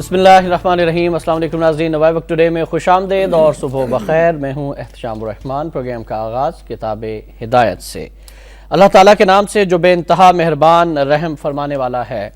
بسم اللہ الرحمن الرحیم۔ السلام علیکم ناظرین، نوائے وقت ٹوڈے میں خوش آمدید اور صبح بخیر۔ میں ہوں احتشام الرحمن۔ پروگرام کا آغاز کتاب ہدایت سے۔ اللہ تعالیٰ کے نام سے جو بے انتہا مہربان رحم فرمانے والا ہے۔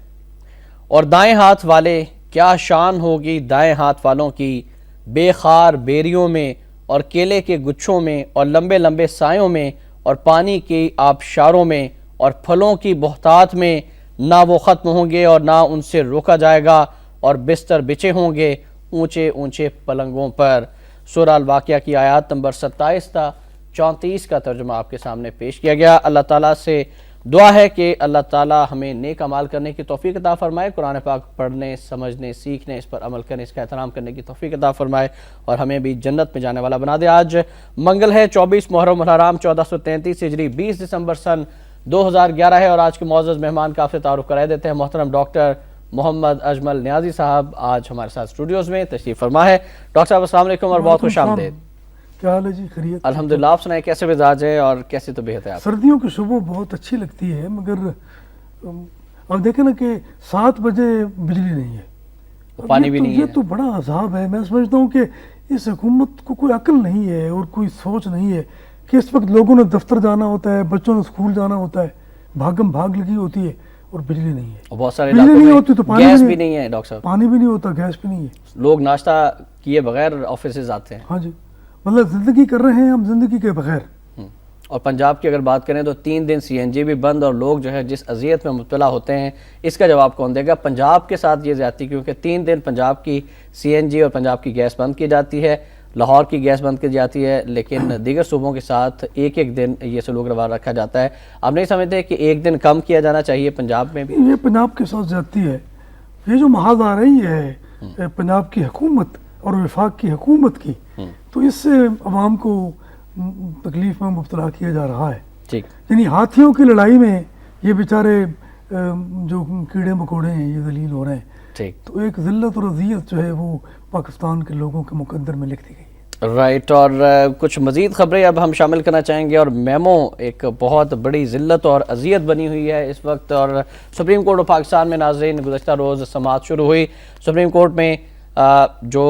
اور دائیں ہاتھ والے، کیا شان ہوگی دائیں ہاتھ والوں کی، بے خار بیریوں میں اور کیلے کے گچھوں میں اور لمبے لمبے سایوں میں اور پانی کی آبشاروں میں اور پھلوں کی بہتات میں، نہ وہ ختم ہوں گے اور نہ ان سے روکا جائے گا، اور بستر بچے ہوں گے اونچے اونچے پلنگوں پر۔ سورہ الواقعہ کی آیات نمبر 27 تا 34 کا ترجمہ آپ کے سامنے پیش کیا گیا۔ اللہ تعالیٰ سے دعا ہے کہ اللہ تعالیٰ ہمیں نیک اعمال کرنے کی توفیق عطا فرمائے، قرآن پاک پڑھنے، سمجھنے، سیکھنے، اس پر عمل کرنے، اس کا احترام کرنے کی توفیق عطا فرمائے اور ہمیں بھی جنت میں جانے والا بنا دے۔ آج منگل ہے، 24 محرم الحرام 1433 ہجری، 20 دسمبر سن 2011 ہے، اور آج کے معزز مہمان کا آپ سے تعارف کرا دیتے ہیں۔ محترم ڈاکٹر محمد اجمل نیازی صاحب آج ہمارے ساتھ اسٹوڈیوز میں تشریف فرما ہے۔ ڈاکٹر صاحب السلام علیکم اور بہت خوش آمدید۔ کیا حال ہے جی؟ خیریت؟ الحمدللہ، آپ سنائیں کیسے مزاج ہے اور کیسی طبیعت ہے آپ؟ سردیوں کی صبح بہت اچھی لگتی ہے، مگر اب دیکھیں نا کہ 7 بجے بجلی نہیں ہے، پانی بھی نہیں ہے۔ یہ تو بڑا عذاب ہے۔ میں سمجھتا ہوں کہ اس حکومت کو کوئی عقل نہیں ہے اور کوئی سوچ نہیں ہے کہ اس وقت لوگوں نے دفتر جانا ہوتا ہے، بچوں نے اسکول جانا ہوتا ہے، بھاگم بھاگ لگی ہوتی ہے اور بجلی نہیں ہے۔ بہت سارے بجلی نہیں ہوتی تو گیس بھی نہیں ہے ڈاکٹر صاحب، پانی بھی نہیں ہوتا، گیس بھی نہیں ہے، لوگ ناشتہ کیے بغیر آفیسز آتے ہیں۔ ہاں جی، مطلب زندگی کر رہے ہیں ہم زندگی کے بغیر۔ اور پنجاب کی اگر بات کریں تو 3 دن سی این جی بھی بند، اور لوگ جو ہے جس اذیت میں مبتلا ہوتے ہیں، اس کا جواب کون دے گا؟ پنجاب کے ساتھ یہ زیادتی کیونکہ 3 دن پنجاب کی سی این جی اور پنجاب کی گیس بند کی جاتی ہے، لاہور کی گیس بند کی جاتی ہے، لیکن دیگر صوبوں کے ساتھ ایک ایک دن یہ سلوک روا رکھا جاتا ہے۔ آپ نہیں سمجھتے کہ ایک دن کم کیا جانا چاہیے پنجاب میں بھی؟ یہ پنجاب کے ساتھ زیادتی ہے۔ یہ جو محاذ آ رہی ہے پنجاب کی حکومت اور وفاق کی حکومت کی، تو اس سے عوام کو تکلیف میں مبتلا کیا جا رہا ہے۔ ٹھیک، یعنی ہاتھیوں کی لڑائی میں یہ بیچارے جو کیڑے مکوڑے ہیں یہ ذلیل ہو رہے ہیں۔ ٹھیک، تو ایک ذلت اور اذیت جو ہے وہ پاکستان کے لوگوں کے مقدر میں لکھ دی گئی ہے۔ رائٹ، اور کچھ مزید خبریں اب ہم شامل کرنا چاہیں گے۔ اور میمو ایک بہت بڑی ذلت اور اذیت بنی ہوئی ہے اس وقت، اور سپریم کورٹ آف پاکستان میں ناظرین گزشتہ روز سماعت شروع ہوئی۔ سپریم کورٹ میں جو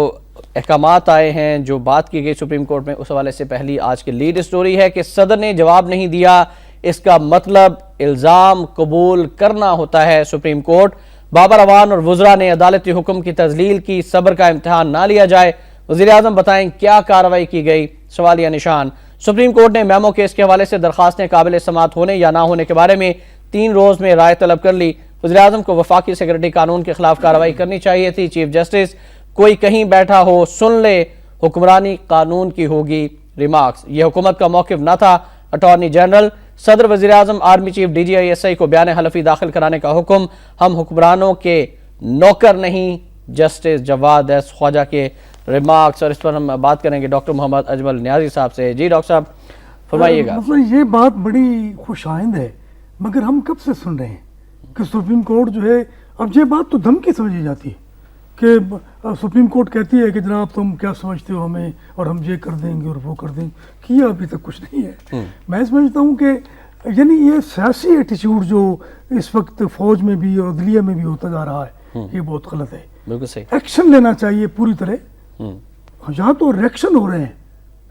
احکامات آئے ہیں، جو بات کی گئی سپریم کورٹ میں، اس حوالے سے پہلی آج کی لیڈ سٹوری ہے کہ صدر نے جواب نہیں دیا، اس کا مطلب الزام قبول کرنا ہوتا ہے۔ سپریم کورٹ، بابر اعوان اور وزراء نے عدالتی حکم کی تذلیل کی، صبر کا امتحان نہ لیا جائے، وزیر اعظم بتائیں کیا کارروائی کی گئی؟ سوالیہ نشان۔ سپریم کورٹ نے میمو کیس کے حوالے سے درخواستیں قابل سماعت ہونے یا نہ ہونے کے بارے میں 3 روز میں رائے طلب کر لی۔ وزیر اعظم کو وفاقی سیکورٹی قانون کے خلاف کارروائی کرنی چاہیے تھی۔ چیف جسٹس، کوئی کہیں بیٹھا ہو سن لے، حکمرانی قانون کی ہوگی، ریمارکس۔ یہ حکومت کا موقف نہ تھا۔ اٹارنی جنرل، صدر، وزیر اعظم، army chief, D G I S I کو بیان حلفی داخل کرانے کا حکم، ہم حکمرانوں کے نوکر نہیں۔ جسٹس جواد ایس خواجہ کے ریمارکس، اور اس پر ہم بات کریں گے ڈاکٹر محمد اجمل نیازی صاحب سے۔ جی ڈاکٹر صاحب فرمائیے گا۔ مطلب یہ بات بڑی خوش آئند ہے، مگر ہم کب سے سن رہے ہیں کہ سپریم کورٹ جو ہے، اب یہ بات تو دھمکی سمجھی جاتی ہے کہ سپریم کورٹ کہتی ہے کہ جناب تم کیا سمجھتے ہو ہمیں، اور ہم یہ کر دیں گے اور وہ کر دیں گے، کیا ابھی تک کچھ نہیں ہے۔ میں سمجھتا ہوں کہ یعنی یہ سیاسی ایٹیچیوڈ جو اس وقت فوج میں بھی اور عدلیہ میں بھی ہوتا جا رہا ہے، یہ بہت غلط ہے۔ بالکل صحیح۔ ایکشن لینا چاہیے پوری طرح۔ یہاں تو ریئیکشن ہو رہے ہیں،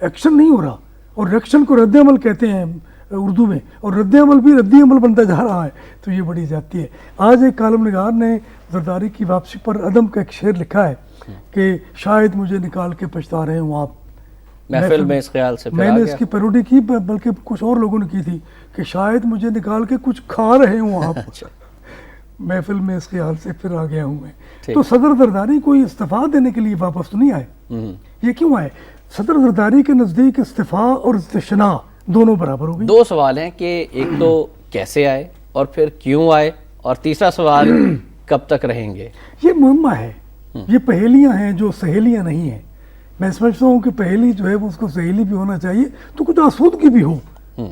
ایکشن نہیں ہو رہا، اور ریئیکشن کو رد عمل کہتے ہیں اردو میں، اور رد عمل بھی ردی عمل بنتا جا رہا ہے، تو یہ بڑی زیادتی ہے۔ آج ایک کالم نگار نے زرداری کی واپسی پر عدم کا ایک شعر لکھا ہے کہ شاید مجھے نکال کے پچھتا رہے ہوں آپ۔ محفل میں اس خیال سے میں نے اس کی پیروڈی کی، بلکہ کچھ اور لوگوں نے کی تھی کہ شاید مجھے نکال کے کچھ کھا رہے ہوں آپ، محفل میں اس خیال سے پھر آ گیا ہوں میں۔ تو صدر زرداری کوئی استعفیٰ دینے کے لیے واپس تو نہیں آئے۔ یہ کیوں آئے؟ صدر زرداری کے نزدیک استعفیٰ اور استشناء دونوں برابر ہو گئی۔ 2 سوال ہیں کہ ایک تو کیسے آئے اور پھر کیوں آئے، اور تیسرا سوال کب تک رہیں گے؟ یہ معمہ ہے، یہ پہیلیاں ہیں جو سہیلیاں نہیں ہیں۔ میں سمجھتا ہوں کہ پہیلی جو ہے وہ اس کو سہیلی بھی ہونا چاہیے، تو کچھ آسودگی بھی ہو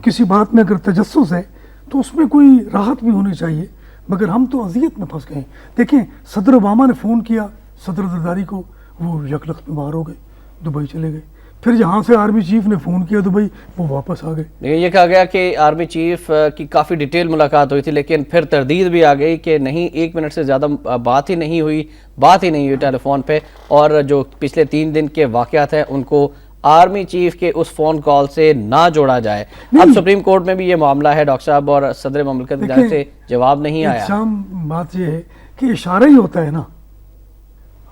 کسی بات میں۔ اگر تجسس ہے تو اس میں کوئی راحت بھی ہونی چاہیے، مگر ہم تو اذیت میں پھنس گئے۔ دیکھیں، صدر اوباما نے فون کیا صدر زرداری کو، وہ یکلخت بیمار ہو گئے، دبئی چلے گئے۔ پھر یہاں سے آرمی چیف نے فون کیا تو بھائی وہ واپس آ گئے. لیکن یہ کہا گیا کہ آرمی چیف کی کافی ڈیٹیل ملاقات ہوئی تھی، لیکن پھر تردید بھی آ گئی کہ نہیں، 1 منٹ سے زیادہ بات ہی نہیں ہوئی ٹیلی فون پہ، اور جو پچھلے 3 دن کے واقعات ہیں ان کو آرمی چیف کے اس فون کال سے نہ جوڑا جائے. اب سپریم کورٹ میں بھی یہ معاملہ ہے ڈاکٹر صاحب، اور صدر مملکت کی جانب سے جواب نہیں آیا. شام بات یہ ہے کہ اشارہ ہی ہوتا ہے نا،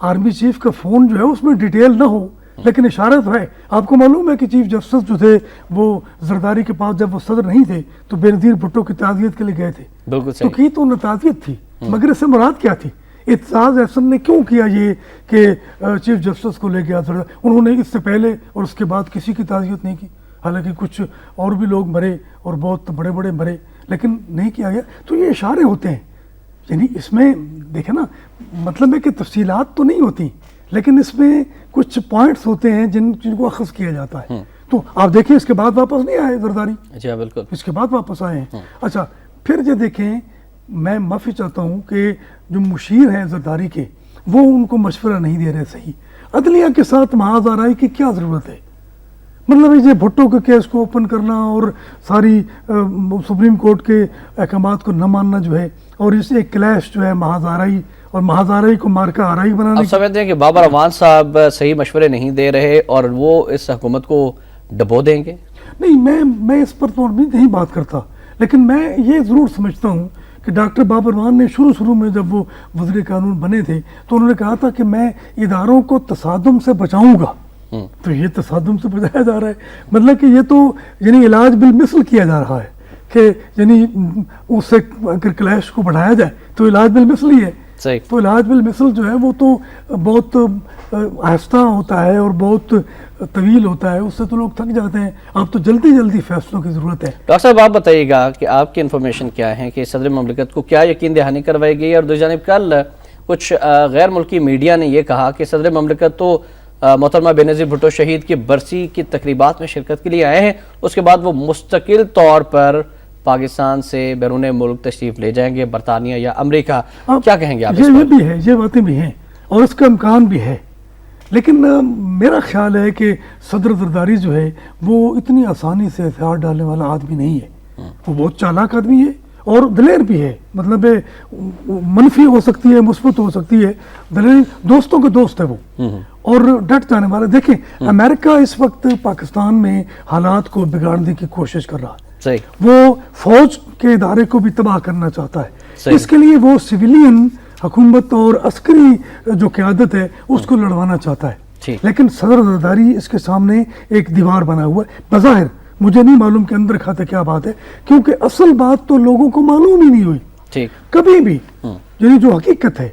آرمی چیف کا فون جو ہے اس میں ڈیٹیل نہ ہو لیکن اشارہ تو ہے. آپ کو معلوم ہے کہ چیف جسٹس جو تھے وہ زرداری کے پاس جب وہ صدر نہیں تھے تو بے نظیر بھٹو کی تعزیت کے لیے گئے تھے. بالکل تو صحیح. کی تو انہیں تعزیت تھی، مگر اس سے مراد کیا تھی؟ اعتزاز احسن نے کیوں کیا یہ کہ چیف جسٹس کو لے گیا؟ انہوں نے اس سے پہلے اور اس کے بعد کسی کی تعزیت نہیں کی، حالانکہ کچھ اور بھی لوگ مرے اور بہت بڑے بڑے مرے، لیکن نہیں کیا گیا. تو یہ اشارے ہوتے ہیں، یعنی اس میں دیکھیں نا، مطلب ہے کہ تفصیلات تو نہیں ہوتی لیکن اس میں کچھ پوائنٹس ہوتے ہیں جن کو اخذ کیا جاتا ہے. تو آپ دیکھیں اس کے بعد واپس نہیں آئے زرداری. اچھا بالکل. اس کے بعد واپس آئے ہیں. اچھا پھر یہ دیکھیں، میں معافی چاہتا ہوں کہ جو مشیر ہیں زرداری کے وہ ان کو مشورہ نہیں دے رہے صحیح. عدلیہ کے ساتھ محاذ آرائی کی کیا ضرورت ہے؟ مطلب یہ بھٹو کے کیس کو اوپن کرنا اور ساری سپریم کورٹ کے احکامات کو نہ ماننا جو ہے، اور اس ایک کلیش جو ہے محاذ آرائی اور محاذ آرائی کو مارکہ آرائی بنانے. آپ سمجھتے ہیں کہ بابر اعوان صاحب صحیح مشورے نہیں دے رہے اور وہ اس حکومت کو ڈبو دیں گے؟ نہیں، میں اس پر تو نہیں بات کرتا، لیکن میں یہ ضرور سمجھتا ہوں کہ ڈاکٹر بابر اعوان نے شروع میں جب وہ وزیر قانون بنے تھے تو انہوں نے کہا تھا کہ میں اداروں کو تصادم سے بچاؤں گا. تو یہ تصادم سے بچایا جا رہا ہے، مطلب کہ یہ تو یعنی علاج بالمثل کیا جا رہا ہے کہ یعنی اس سے اگر کلیش کو بڑھایا جائے تو علاج بالمثل ہی ہے. صحیح. تو علاج بالمثل جو ہے وہ تو بہت آہستہ ہوتا ہے اور بہت طویل ہوتا ہے، اس سے تو لوگ تھک جاتے ہیں. آپ تو جلدی فیصلوں کی ضرورت ہے. ڈاکٹر صاحب آپ بتائیے گا کہ آپ کی انفارمیشن کیا ہے کہ صدر مملکت کو کیا یقین دہانی کروائی گئی؟ اور دوسری جانب کل کچھ غیر ملکی میڈیا نے یہ کہا کہ صدر مملکت تو محترمہ بے نظیر بھٹو شہید کی برسی کی تقریبات میں شرکت کے لیے آئے ہیں، اس کے بعد وہ مستقل طور پر پاکستان سے بیرون ملک تشریف لے جائیں گے، برطانیہ یا امریکہ. کیا کہیں گے آپ؟ یہ بھی ہے، یہ باتیں بھی ہیں اور اس کا امکان بھی ہے، لیکن میرا خیال ہے کہ صدر زرداری جو ہے وہ اتنی آسانی سے ہتھیار ڈالنے والا آدمی نہیں ہے. وہ بہت چالاک آدمی ہے اور دلیر بھی ہے، مطلب منفی ہو سکتی ہے، مثبت ہو سکتی ہے، دلیر دوستوں کے دوست ہے وہ اور ڈٹ جانے والا. دیکھیں امریکہ اس وقت پاکستان میں حالات کو بگاڑنے کی کوشش کر رہا ہے. وہ فوج کے ادارے کو بھی تباہ کرنا چاہتا ہے. اس کے لیے وہ سویلین حکومت اور عسکری جو قیادت ہے اس کو لڑوانا چاہتا ہے. لیکن صدر زرداری اس کے سامنے ایک دیوار بنا ہوا ہے. بظاہر مجھے نہیں معلوم کہ اندر کھاتے کیا بات ہے، کیونکہ اصل بات تو لوگوں کو معلوم ہی نہیں ہوئی کبھی بھی. یعنی جو حقیقت ہے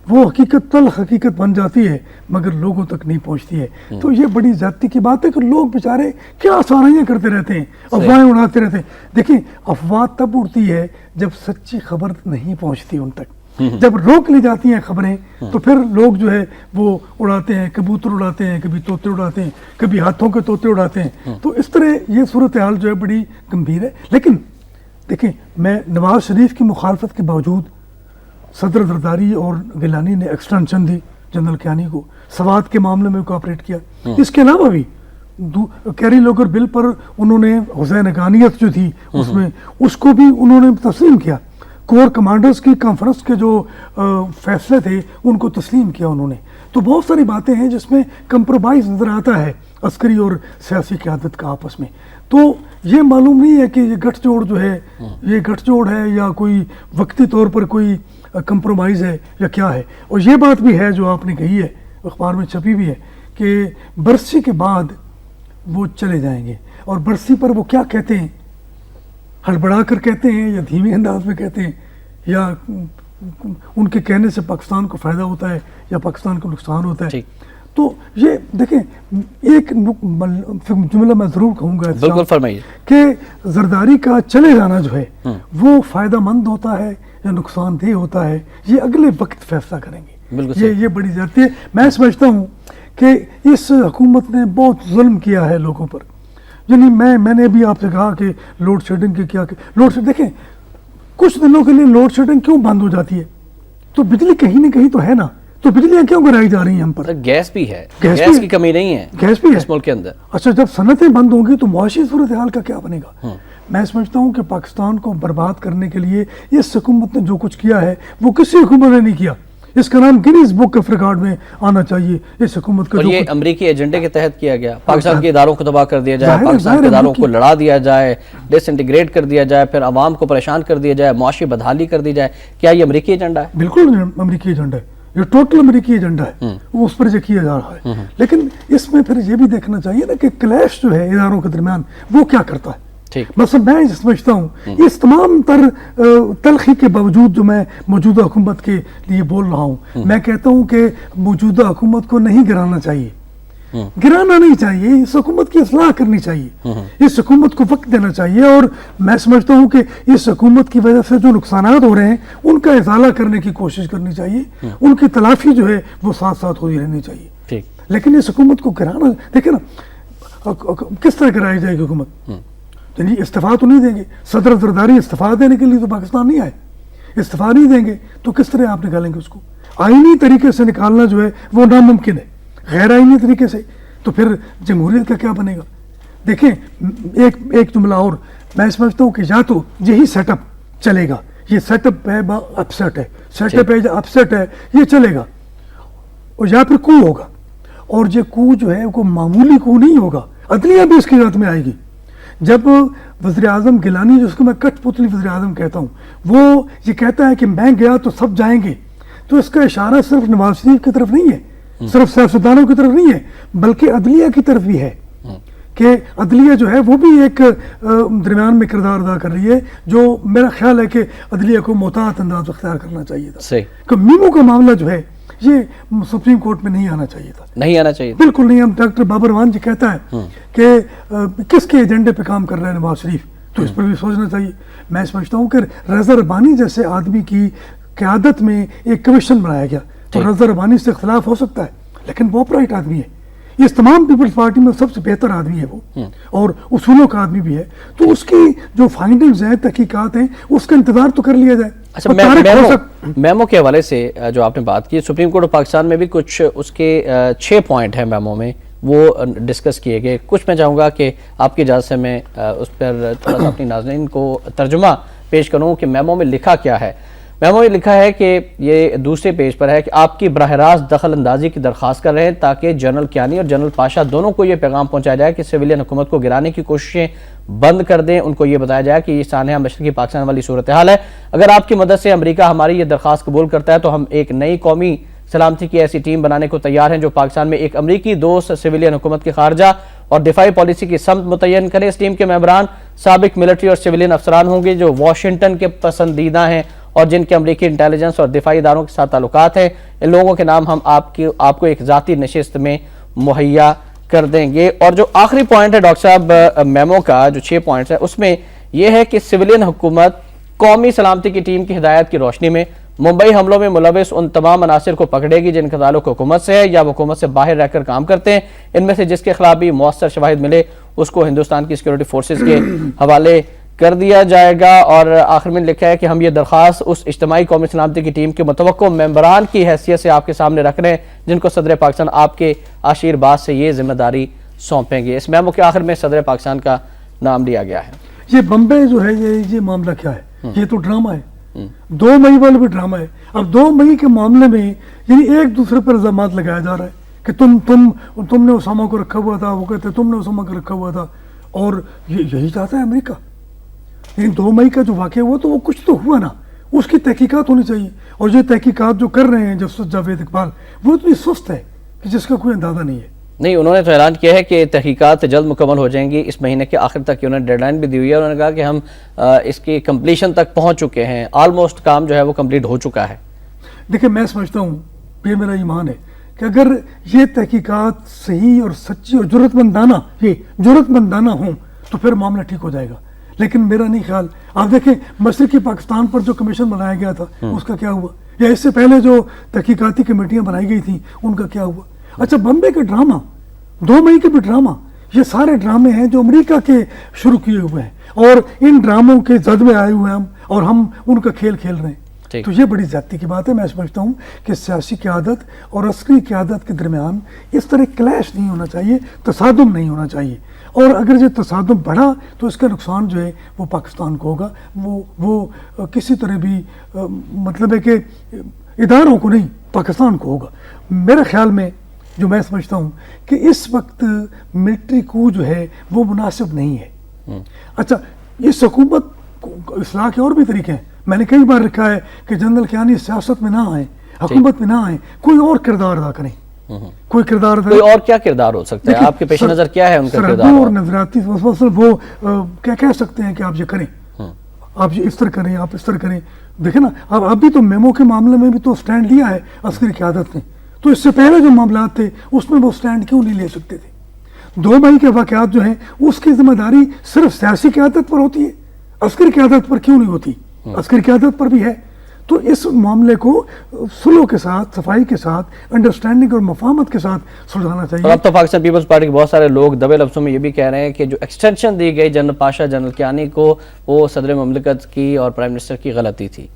وہ حقیقت تلخ حقیقت بن جاتی ہے مگر لوگوں تک نہیں پہنچتی ہے. تو یہ بڑی زیادتی کی بات ہے کہ لوگ بیچارے کیا آسانیاں کرتے رہتے ہیں، افواہیں اڑاتے رہتے ہیں. دیکھیں افواہ تب اڑتی ہے جب سچی خبر نہیں پہنچتی ان تک. جب روک لی جاتی ہیں خبریں تو پھر لوگ جو ہے وہ اڑاتے ہیں، کبوتر اڑاتے ہیں، کبھی طوطے اڑاتے ہیں، کبھی ہاتھوں کے طوطے اڑاتے ہیں. تو اس طرح یہ صورتحال جو ہے بڑی گمبھیر ہے. لیکن دیکھیں میں نواز شریف کی مخالفت کے باوجود صدر زرداری اور گیلانی نے ایکسٹینشن دی جنرل کیانی کو، سوات کے معاملے میں کوآپریٹ کیا. اس کے علاوہ بھی کیری لوگر بل پر انہوں نے حسین حقانیت جو تھی اس میں اس کو بھی انہوں نے تسلیم کیا. کور کمانڈرز کی کانفرنس کے جو فیصلے تھے ان کو تسلیم کیا انہوں نے. تو بہت ساری باتیں ہیں جس میں کمپرومائز نظر آتا ہے عسکری اور سیاسی قیادت کا آپس میں. تو یہ معلوم نہیں ہے کہ یہ گٹھ جوڑ جو ہے یہ گٹھ جوڑ ہے یا کوئی وقتی طور پر کوئی کمپرومائز ہے یا کیا ہے. اور یہ بات بھی ہے جو آپ نے کہی ہے، اخبار میں چھپی بھی ہے، کہ برسی کے بعد وہ چلے جائیں گے. اور برسی پر وہ کیا کہتے ہیں، ہڑبڑا کر کہتے ہیں یا دھیمی انداز میں کہتے ہیں، یا ان کے کہنے سے پاکستان کو فائدہ ہوتا ہے یا پاکستان کو نقصان ہوتا ہے. تو یہ دیکھیں ایک جملہ میں ضرور کہوں گا، بالکل فرمائیے، کہ زرداری کا چلے جانا جو ہے وہ فائدہ مند ہوتا ہے یا نقصان دہ ہوتا ہے، یہ اگلے وقت فیصلہ کریں گے. یہ بڑی زیادتی ہے. میں سمجھتا ہوں کہ اس حکومت نے بہت ظلم کیا ہے لوگوں پر. یعنی میں نے بھی آپ سے کہا کہ لوڈ شیڈنگ کے کیا لوڈ شیڈنگ، دیکھیں کچھ دنوں کے لیے لوڈ شیڈنگ کیوں بند ہو جاتی ہے؟ تو بجلی کہیں نہ کہیں تو ہے نا. تو بجلیاں کیوں گرائی جا رہی ہیں ہم پر؟ گیس بھی ہے، گیس گیس بھی کی کمی نہیں ہے گیس بھی ہے اس ملک کے اندر. اچھا جب صنعتیں بند ہوں گی تو معاشی صورتحال کا کیا بنے گا؟ میں سمجھتا ہوں کہ پاکستان کو برباد کرنے کے لیے اس حکومت نے جو کچھ کیا ہے وہ کسی حکومت نے نہیں کیا. اس کا نام گینیز بک آف ریکارڈ میں آنا چاہیے اس حکومت کا. اور جو یہ کچھ امریکی ایجنڈے کے تحت کیا گیا، پاکستان کے اداروں کو تباہ کر دیا جائے، ظاہر ہے، پاکستان ظاہر کے ہے، اداروں کو امریکی لڑا دیا جائے، ڈس انٹیگریٹ کر دیا جائے، پھر عوام کو پریشان کر دیا جائے، معاشی بدحالی کر دی جائے. کیا یہ امریکی ایجنڈا ہے؟ بالکل امریکی ایجنڈا ہے، یہ ٹوٹل امریکی ایجنڈا ہے، وہ اس پر یہ کیا جا رہا ہے. لیکن اس میں پھر یہ بھی دیکھنا چاہیے نا کہ کلیش جو ہے اداروں کے درمیان وہ کیا کرتا ہے. مثلا میں سمجھتا ہوں اس تمام تر تلخی کے باوجود جو میں موجودہ حکومت کے لیے بول رہا ہوں، میں کہتا ہوں کہ موجودہ حکومت کو نہیں گرانا چاہیے، گرانا نہیں چاہیے، اس حکومت کی اصلاح کرنی چاہیے، اس حکومت کو وقت دینا چاہیے. اور میں سمجھتا ہوں کہ اس حکومت کی وجہ سے جو نقصانات ہو رہے ہیں ان کا ازالہ کرنے کی کوشش کرنی چاہیے، ان کی تلافی جو ہے وہ ساتھ ساتھ ہوتی رہنی چاہیے. لیکن اس حکومت کو گرانا، دیکھیں نا کس طرح گرائی جائے گی حکومت؟ یعنی استعفیٰ تو نہیں دیں گے. صدر زرداری استعفیٰ دینے کے لیے تو پاکستان نہیں آئے، استعفیٰ نہیں دیں گے تو کس طرح آپ نکالیں گے اس کو؟ آئینی طریقے سے نکالنا جو ہے وہ ناممکن ہے، غیر آئینی طریقے سے تو پھر جمہوریت کا کیا بنے گا؟ دیکھیں ایک جملہ اور، میں سمجھتا ہوں کہ یا تو یہی سیٹ اپ چلے گا، یہ سیٹ اپ ہے اپسیٹ ہے، سیٹ اپ ہے یا اپسیٹ ہے، یہ چلے گا، اور یا پھر کو ہوگا. اور یہ کو جو ہے وہ معمولی کو نہیں ہوگا، عدلیہ بھی اس کی ذات میں آئے گی. جب وزیر اعظم گیلانی، جس کو میں کٹ پتلی وزیر اعظم کہتا ہوں، وہ یہ کہتا ہے کہ میں گیا تو سب جائیں گے، تو اس کا اشارہ صرف نواز شریف کی طرف نہیں ہے، صرف سیاستدانوں کی طرف نہیں ہے، بلکہ عدلیہ کی طرف بھی ہے کہ عدلیہ جو ہے وہ بھی ایک درمیان میں کردار ادا کر رہی ہے، جو میرا خیال ہے کہ عدلیہ کو محتاط انداز اختیار کرنا چاہیے تھا. کہ میمو کا معاملہ جو ہے یہ سپریم کورٹ میں نہیں آنا چاہیے تھا، نہیں آنا چاہیے، بالکل نہیں. ہم ڈاکٹر بابر روان جی کہتا ہے کہ کس کے ایجنڈے پہ کام کر رہے ہیں نواز شریف، تو اس پر بھی سوچنا چاہیے. میں سمجھتا ہوں کہ رضا ربانی جیسے آدمی کی قیادت میں ایک کمیشن بنایا گیا، تو رضا ربانی سے اختلاف ہو سکتا ہے لیکن وہ اپرائٹ آدمی ہے، اس تمام پیپلز پارٹی میں سب سے بہتر آدمی ہے وہ، اور اصولوں کا آدمی بھی ہے، تو اس کی جو فائنڈنگز ہیں، تحقیقات ہیں، اس کا انتظار تو کر لیا جائے. اچھا، میمو کے حوالے سے جو آپ نے بات کی، سپریم کورٹ آف پاکستان میں بھی کچھ اس کے 6 پوائنٹ ہیں میمو میں، وہ ڈسکس کیے گئے. کچھ میں چاہوں گا کہ آپ کی اجازت سے میں اس پر تھوڑا سا اپنی ناظرین کو ترجمہ پیش کروں کہ میمو میں لکھا کیا ہے. میمو میں لکھا ہے کہ یہ دوسرے پیج پر ہے کہ آپ کی براہ راست دخل اندازی کی درخواست کر رہے ہیں تاکہ جنرل کیانی اور جنرل پاشا دونوں کو یہ پیغام پہنچایا جائے کہ سویلین حکومت کو گرانے کی کوششیں بند کر دیں. ان کو یہ بتایا جائے کہ یہ سانحہ مشرقی پاکستان والی صورتحال ہے. اگر آپ کی مدد سے امریکہ ہماری یہ درخواست قبول کرتا ہے تو ہم ایک نئی قومی سلامتی کی ایسی ٹیم بنانے کو تیار ہیں جو پاکستان میں ایک امریکی دوست سویلین حکومت کی خارجہ اور دفاعی پالیسی کی سمت متعین کرے. اس ٹیم کے ممبران سابق ملٹری اور سویلین افسران ہوں گے جو واشنگٹن کے پسندیدہ ہیں اور جن کے امریکی انٹیلیجنس اور دفاعی اداروں کے ساتھ تعلقات ہیں. ان لوگوں کے نام ہم آپ کو ایک ذاتی نشست میں مہیا کر دیں گے. اور جو آخری پوائنٹ ہے ڈاکٹر صاحب میمو کا، جو 6 پوائنٹس ہے، اس میں یہ ہے کہ سویلین حکومت قومی سلامتی کی ٹیم کی ہدایت کی روشنی میں ممبئی حملوں میں ملوث ان تمام عناصر کو پکڑے گی جن کا تعلق حکومت سے ہے یا حکومت سے باہر رہ کر کام کرتے ہیں. ان میں سے جس کے خلاف بھی مؤثر شواہد ملے اس کو ہندوستان کی سیکورٹی فورسز کے حوالے کر دیا جائے گا. اور آخر میں لکھا ہے کہ ہم یہ درخواست اس اجتماعی قومی سلامتی کی ٹیم کے متوقع ممبران کی حیثیت سے آپ کے سامنے رکھ رہے ہیں جن کو صدر پاکستان آپ کے آشیرواد سے یہ ذمہ داری سونپیں گے. اس میمو کے آخر میں صدر پاکستان کا نام لیا گیا ہے. یہ بمبئی جو ہے یہ معاملہ کیا ہے؟ یہ تو ڈرامہ ہے، 2 مئی والا بھی ڈرامہ ہے. اب 2 مئی کے معاملے میں یعنی ایک دوسرے پر الزامات لگایا جا رہا ہے کہ تم نے اسامہ کو رکھا ہوا تھا، وہ کہتے تم نے اسامہ کو رکھا ہوا تھا، اور یہی چاہتا ہے امریکہ. لیکن 2 مئی کا جو واقعہ ہوا تو وہ کچھ تو ہوا نا، اس کی تحقیقات ہونی چاہیے. اور یہ تحقیقات جو کر رہے ہیں جسٹس جاوید اقبال، وہ اتنی سست ہے کہ جس کا کوئی اندازہ نہیں ہے. نہیں، انہوں نے تو اعلان کیا ہے کہ تحقیقات جلد مکمل ہو جائیں گی، اس مہینے کے آخر تک انہوں نے ڈیڈ لائن بھی دی ہوئی ہے. انہوں نے کہا کہ ہم اس کی کمپلیشن تک پہنچ چکے ہیں، آلموسٹ کام جو ہے وہ کمپلیٹ ہو چکا ہے. دیکھیں میں سمجھتا ہوں، یہ میرا ایمان ہے کہ اگر یہ تحقیقات صحیح اور سچی اور جرأت مندانہ ہوں تو پھر معاملہ ٹھیک ہو جائے گا. لیکن میرا نہیں خیال. آپ دیکھیں مشرقی پاکستان پر جو کمیشن بنایا گیا تھا اس کا کیا ہوا، یا اس سے پہلے جو تحقیقاتی کمیٹیاں بنائی گئی تھیں ان کا کیا ہوا. اچھا، بمبئی کا ڈرامہ، 2 مئی کے بھی ڈرامہ، یہ سارے ڈرامے ہیں جو امریکہ کے شروع کیے ہوئے ہیں اور ان ڈراموں کے زد میں آئے ہوئے ہیں ہم، اور ہم ان کا کھیل کھیل رہے ہیں. تو یہ بڑی زیادتی کی بات ہے. میں سمجھتا ہوں کہ سیاسی قیادت اور عسکری قیادت کے درمیان اس طرح کلیش نہیں ہونا چاہیے, تصادم نہیں ہونا چاہیے, اور اگر یہ تصادم بڑھا تو اس کا نقصان جو ہے وہ پاکستان کو ہوگا, وہ کسی طرح بھی مطلب ہے کہ اداروں کو نہیں, پاکستان کو ہوگا. میرے خیال میں جو میں سمجھتا ہوں کہ اس وقت ملٹری کو جو ہے وہ مناسب نہیں ہے. اچھا, اس حکومت اصلاح کے اور بھی طریقے ہیں. میں نے کئی بار رکھا ہے کہ جنرل کیانی سیاست میں نہ آئیں, حکومت میں نہ آئیں, کوئی اور کردار ادا کریں. کوئی کردار ادا, کوئی اور کیا کردار ہو سکتا ہے آپ کے پیش نظر, کیا ہے ان کا کردار؟ اور نظریاتی وہ کیا کہہ سکتے ہیں کہ آپ یہ کریں, آپ یہ اس طرح کریں, آپ اس طرح کریں. دیکھیں نا, اب بھی تو میمو کے معاملے میں بھی تو سٹینڈ لیا ہے عسکری قیادت نے, تو اس سے پہلے جو معاملات تھے اس میں وہ سٹینڈ کیوں نہیں لے سکتے تھے؟ 2 مئی کے واقعات جو ہیں اس کی ذمہ داری صرف سیاسی قیادت پر ہوتی ہے, عسکری قیادت پر کیوں نہیں ہوتی؟ عسکری قیادت پر بھی ہے. تو اس معاملے کو سلو کے ساتھ, صفائی کے ساتھ, انڈرسٹینڈنگ اور مفاہمت کے ساتھ سلجھانا چاہیے. اور اب تو پاکستان پیپلز پارٹی کے بہت سارے لوگ دبے لفظوں میں یہ بھی کہہ رہے ہیں کہ جو ایکسٹینشن دی گئی جنرل پاشا جنرل کیانی کو, وہ صدر مملکت کی اور پرائم منسٹر کی غلطی تھی.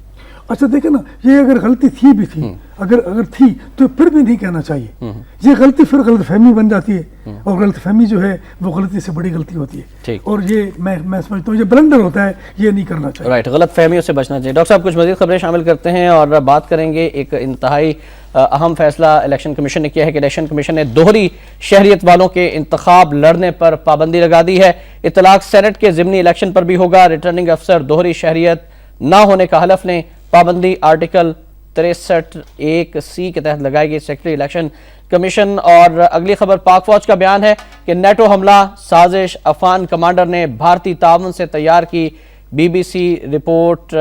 اچھا دیکھیں نا, یہ اگر غلطی تھی بھی تھی, اگر تھی تو پھر بھی نہیں کہنا چاہیے. یہ غلطی پھر غلط فہمی بن جاتی ہے, اور غلط فہمی جو ہے وہ غلطی سے بڑی غلطی ہوتی ہے, اور یہ میں سمجھتا ہوں یہ بلندر ہوتا ہے, یہ نہیں کرنا چاہیے. رائٹ, غلط فہمیوں سے بچنا چاہیے. ڈاکٹر صاحب کچھ مزید خبریں شامل کرتے ہیں اور بات کریں گے. ایک انتہائی اہم فیصلہ الیکشن کمیشن نے کیا ہے کہ الیکشن کمیشن نے دوہری شہریت والوں کے انتخاب لڑنے پر پابندی لگا دی ہے. اطلاق سینٹ کے ضمنی الیکشن پر بھی ہوگا. ریٹرننگ افسر دوہری شہریت نہ ہونے کا حلف لیں. پابندی آرٹیکل 63(1)(c) کے تحت لگائی گئی. Secretary election commission. اور اگلی خبر پاک فوج کا بیان ہے کہ نیٹو حملہ سازش افغان کمانڈر نے بھارتی تعاون سے تیار کی. بی بی سی رپورٹ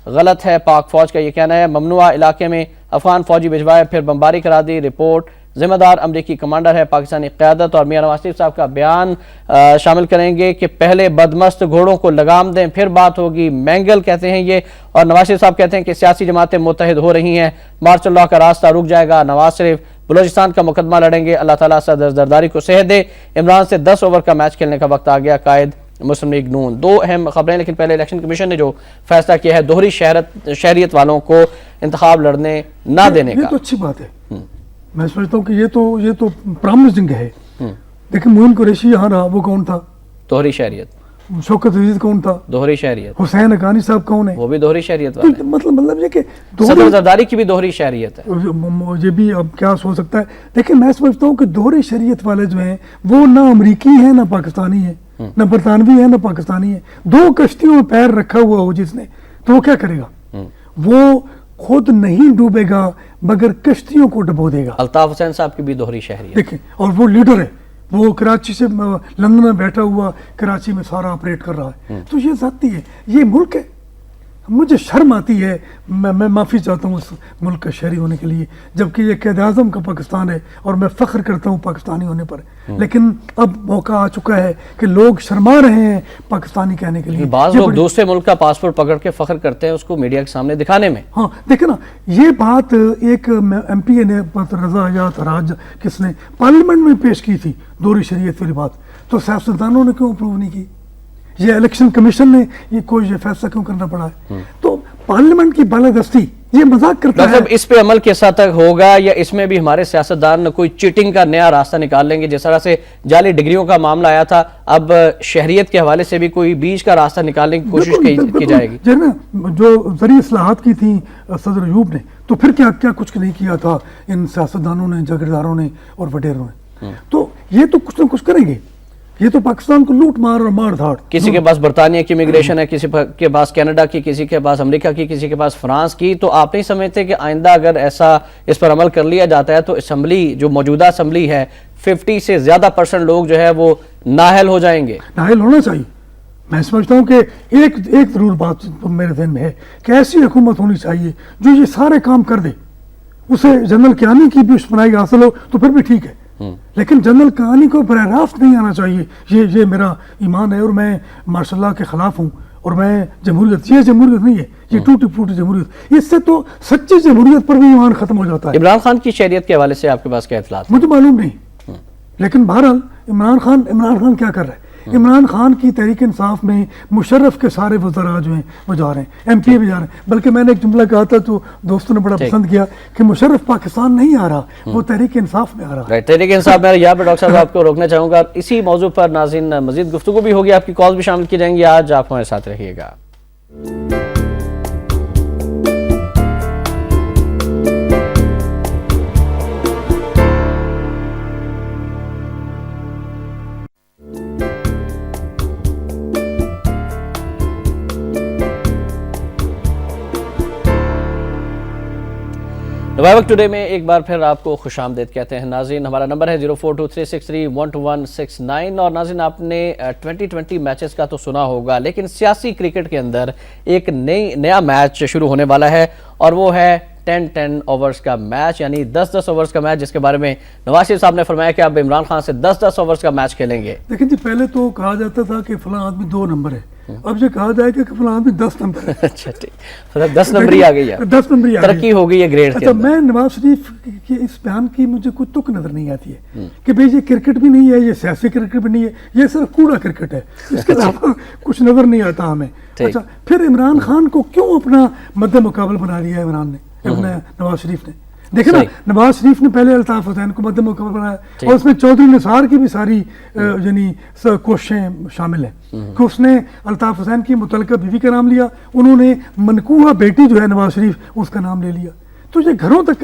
غلط ہے, پاک فوج کا یہ کہنا ہے. ممنوعہ علاقے میں افغان فوجی بھجوائے, پھر بمباری کرا دی. رپورٹ ذمہ دار امریکی کمانڈر ہے. پاکستانی قیادت اور میاں نواز شریف صاحب کا بیان شامل کریں گے کہ پہلے بدمست گھوڑوں کو لگام دیں پھر بات ہوگی. مینگل کہتے ہیں یہ, اور نواز شریف صاحب کہتے ہیں کہ سیاسی جماعتیں متحد ہو رہی ہیں, مارچ اللہ کا راستہ رک جائے گا. نواز شریف بلوچستان کا مقدمہ لڑیں گے, اللہ تعالیٰ صدر زرداری کو صحت دے. عمران سے 10 اوور کا میچ کھیلنے کا وقت آ گیا, قائد مسلم لیگ نون. 2 اہم خبریں, لیکن پہلے الیکشن کمیشن نے جو فیصلہ کیا ہے دوہری شہریت والوں کو انتخاب لڑنے نہ دینے کا, یہ تو اچھی بات ہے. میں سمجھتا ہوں کہ یہ تو پرامسنگ ہے. دیکھیں معین قریشی یہاں رہا, وہ کون تھا؟ دوہری شہریت. شوکت عزیز کون تھا؟ دوہری شہریت. حسین حقانی صاحب کون ہے؟ وہ بھی دوہری شہریت والے. مطلب یہ کہ صدر زرداری کی بھی دوہری شہریت ہے. یہ بھی اب کیا ہو سکتا ہے. دیکھیں میں سمجھتا ہوں کہ دوہری شہریت والے جو ہیں وہ نہ امریکی ہیں نہ پاکستانی ہیں, نہ برطانوی ہیں نہ پاکستانی ہیں. 2 کشتیوں میں پیر رکھا ہوا ہو جس نے, تو وہ کیا کرے گا؟ وہ خود نہیں ڈوبے گا مگر کشتیوں کو ڈبو دے گا. الطاف حسین صاحب کی بھی دوہری شہریت. دیکھیں, اور وہ لیڈر ہے, وہ کراچی سے لندن میں بیٹھا ہوا کراچی میں سارا آپریٹ کر رہا ہے. تو یہ ذاتی ہے, یہ ملک ہے. مجھے شرم آتی ہے, میں معافی چاہتا ہوں اس ملک کا شہری ہونے کے لیے, جبکہ یہ قائد اعظم کا پاکستان ہے اور میں فخر کرتا ہوں پاکستانی ہونے پر. لیکن اب موقع آ چکا ہے کہ لوگ شرما رہے ہیں پاکستانی کہنے کے لیے. بعض لوگ دوسرے ملک کا پاسپورٹ پکڑ کے فخر کرتے ہیں اس کو میڈیا کے سامنے دکھانے میں. ہاں دیکھیں نا, یہ بات ایک ایم پی اے نے رضا حیات راج کس نے پارلیمنٹ میں پیش کی تھی, دوہری شہریت والی بات, تو سیاستدانوں نے کیوں اپروو نہیں کی؟ یہ الیکشن کمیشن نے یہ فیصلہ کیوں کرنا پڑا ہے؟ تو پارلیمنٹ کی بالادستی یہ مذاق کرتا ہے. اس پہ عمل کس حد تک ہوگا, یا اس میں بھی ہمارے سیاستدان کوئی چیٹنگ کا نیا راستہ نکال لیں گے؟ جس طرح سے جعلی ڈگریوں کا معاملہ آیا تھا, اب شہریت کے حوالے سے بھی کوئی بیچ کا راستہ نکالنے کی کوشش کی جائے گی. جو زرعی اصلاحات کی تھیں صدر ایوب نے, تو پھر کیا کچھ نہیں کیا تھا ان سیاستدانوں نے, جاگیرداروں نے اور وڈیروں نے. تو یہ تو کچھ نہ کچھ کریں گے. یہ تو پاکستان کو لوٹ مار اور مار دھاڑ. کسی کے پاس برطانیہ کی امیگریشن ہے, کسی کے پاس کینیڈا کی, کسی کے پاس امریکہ کی, کسی کے پاس فرانس کی. تو آپ نہیں سمجھتے کہ آئندہ اگر ایسا اس پر عمل کر لیا جاتا ہے تو اسمبلی, جو موجودہ اسمبلی ہے, 50 سے زیادہ % لوگ جو ہے وہ نااہل ہو جائیں گے؟ نااہل ہونا چاہیے. میں سمجھتا ہوں کہ ایک ضرور بات میرے ذہن میں ہے کہ ایسی حکومت ہونی چاہیے جو یہ سارے کام کر دے. اسے جنرل کیانی کی بھی پناہی حاصل ہو تو پھر بھی ٹھیک ہے, لیکن جنرل کہانی کو براہ راست نہیں آنا چاہیے. یہ میرا ایمان ہے, اور میں ماشاء اللہ کے خلاف ہوں. اور میں جمہوریت, یہ جمہوریت نہیں ہے, یہ ٹوٹی پھوٹی جمہوریت. اس سے تو سچی جمہوریت پر بھی ایمان ختم ہو جاتا ہے. عمران خان کی شہریت کے حوالے سے آپ کے پاس کیا اطلاعات؟ مجھے معلوم نہیں, لیکن بہرحال عمران خان کیا کر رہا ہے؟ عمران خان کی تحریک انصاف میں مشرف کے سارے وزراء جو ہیں وہ جا رہے ہیں، ایم پی بھی جا رہے ہیں، بلکہ میں نے ایک جملہ کہا تھا تو دوستوں نے بڑا پسند کیا کہ مشرف پاکستان نہیں آ رہا، وہ تحریک انصاف میں آ رہا ہے۔ تحریک انصاف میں یہاں پہ ڈاکٹر صاحب آپ کو روکنا چاہوں گا، اسی موضوع پر ناظرین مزید گفتگو بھی ہوگی، آپ کی کال بھی شامل کی جائیں گی، آج آپ ہمارے ساتھ رہیے گا۔ نوائے وقت ٹوڈے میں ایک بار پھر آپ کو خوش آمدید کہتے ہیں ناظرین، ہمارا نمبر ہے 0423631269، اور ناظرین آپ نے 2020 میچز کا تو سنا ہوگا، لیکن سیاسی کرکٹ کے اندر ایک نیا میچ شروع ہونے والا ہے، اور وہ ہے 10 اوورز کا میچ، یعنی 10 اوورز کا میچ، جس کے بارے میں نواز شریف صاحب نے فرمایا کہ اب عمران خان سے 10 اوورز کا میچ کھیلیں گے۔ لیکن جی پہلے تو کہا جاتا تھا کہ فلاں آدمی 2 نمبر ہے، اب یہ کہا جائے گا کہ فلاں آدمی 10 نمبر ہے۔ اچھا ٹھیک، 10 نمبری آ گئی ہے، 10 نمبری ترقی ہو گئی ہے گریڈ کے اچھا، اندر۔ میں نواز شریف کے اس بیان کی مجھے کوئی تک نظر نہیں آتی ہے کہ بھئی یہ کرکٹ بھی نہیں ہے، یہ سیاسی کرکٹ بھی نہیں ہے، یہ صرف کوڑا کرکٹ ہے، اس کے علاوہ کچھ نظر نہیں آتا ہمیں۔ اچھا، پھر عمران خان کو کیوں اپنا مد مقابل بنا لیا ہے عمران نے، اپنے نواز شریف نے؟ دیکھیں نا، نواز شریف نے پہلے الطاف حسین کو مد مقابل بنایا، اور اس میں چودھری نثار کی بھی ساری یعنی کوششیں شامل ہیں کہ اس نے الطاف حسین کی متعلقہ بیوی کا نام لیا، انہوں نے منقوہ بیٹی جو ہے نواز شریف اس کا نام لے لیا۔ تو یہ گھروں تک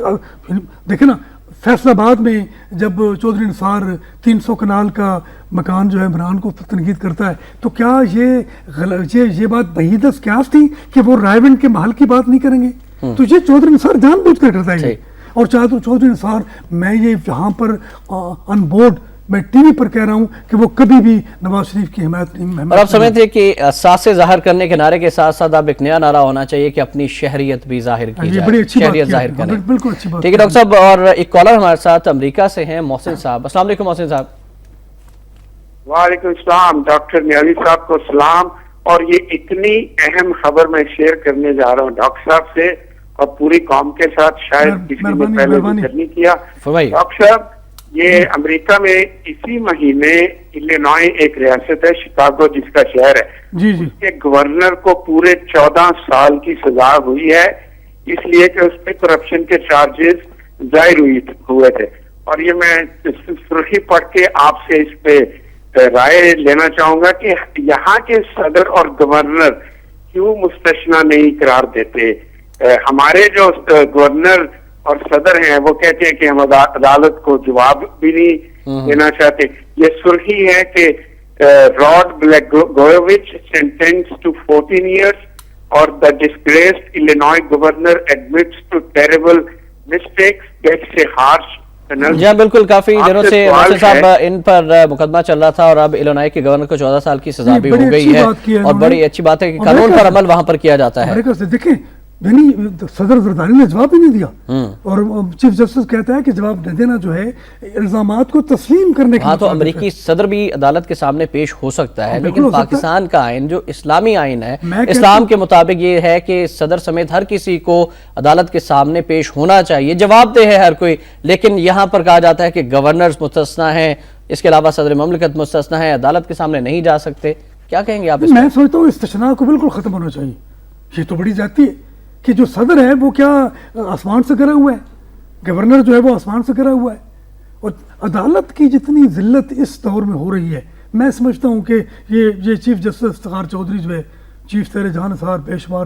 دیکھیں نا، فیصل آباد میں جب چودھری نثار 300 کنال کا مکان جو ہے عمران کو تنقید کرتا ہے، تو کیا یہ بات بعید از قیاس تھی کہ وہ رائے ونڈ کے محل کی بات نہیں کریں گے؟ تو یہ چودھری نثار جان بوجھ کر کرتا ہے، اور چودھری نثار، میں یہ یہاں پر ان بورڈ میں ٹی وی پر کہہ رہا ہوں کہ وہ کبھی بھی نواز شریف کی حمایت نہیں۔ اور آپ سمجھتے ہیں کہ ساسے ظاہر کرنے کے نعرے کے ساتھ ساتھ اب ایک نیا نعرہ ہونا چاہیے کہ اپنی شہریت بھی ظاہر کی جائے، شہریت ظاہر کریں۔ بالکل اچھی بات، ٹھیک ہے ڈاکٹر صاحب، اور ایک کالر ہمارے ساتھ امریکہ سے ہیں، محسن صاحب۔ السلام علیکم محسن صاحب۔ وعلیکم السلام ڈاکٹر نیازی صاحب کو سلام، اور یہ اتنی اہم خبر میں شیئر کرنے جا رہا ہوں ڈاکٹر صاحب سے اور پوری قوم کے ساتھ، شاید کسی نے پہلے ذکر نہیں کیا۔ ڈاکٹر صاحب، یہ امریکہ میں اسی مہینے الینوائے ایک ریاست ہے شکاگو جس کا شہر ہے، اس کے گورنر کو پورے 14 سال کی سزا ہوئی ہے، اس لیے کہ اس پہ کرپشن کے چارجز ظاہر ہوئے تھے۔ اور یہ میں سرخی پڑھ کے آپ سے اس پہ رائے لینا چاہوں گا کہ یہاں کے صدر اور گورنر کیوں مستثنی نہیں قرار دیتے؟ ہمارے جو گورنر اور صدر ہیں وہ کہتے ہیں کہ ہم عدالت کو جواب بھی نہیں دینا چاہتے۔ یہ سرخی ہے کہ Rod Blagojevich sentenced to 14 years, اور the disgraced Illinois governor admits to terrible mistakes gets a harsh. جی ہاں بالکل، کافی دنوں سے محسن صاحب ان پر مقدمہ چل رہا تھا، اور اب الینوائے کے گورنر کو 14 سال کی سزا بھی ہو گئی ہے، اور بڑی اچھی بات ہے کہ قانون پر عمل وہاں پر کیا جاتا ہے۔ دیکھیں یعنی صدر زرداری نے جواب ہی نہیں دیا، اور چیف جسٹس کہتا ہے کہ جواب نہ دینا جو ہے الزامات کو تسلیم کرنے کا۔ ہاں تو امریکی صدر بھی عدالت کے سامنے پیش ہو سکتا ہے، لیکن پاکستان کا آئین جو اسلامی آئین ہے، اسلام کے مطابق یہ ہے کہ صدر سمیت ہر کسی کو عدالت کے سامنے پیش ہونا چاہیے، جواب دہ ہے ہر کوئی، لیکن یہاں پر کہا جاتا ہے کہ گورنرز مستثنیٰ ہیں، اس کے علاوہ صدر مملکت مستثنیٰ ہیں، عدالت کے سامنے نہیں جا سکتے۔ کیا کہیں گے آپ؟ میں سوچتا ہوں استثناء کو بالکل ختم ہونا چاہیے، یہ تو بڑی زیادتی ہے کہ جو صدر ہے وہ کیا آسمان سے گرا ہوا ہے، گورنر جو ہے وہ آسمان سے گرا ہوا ہے۔ اور عدالت کی جتنی ذلت اس دور میں ہو رہی ہے، میں سمجھتا ہوں کہ یہ چیف جسٹس افتخار چودھری جو ہے، چیف تیر جہان نثار، بے شمار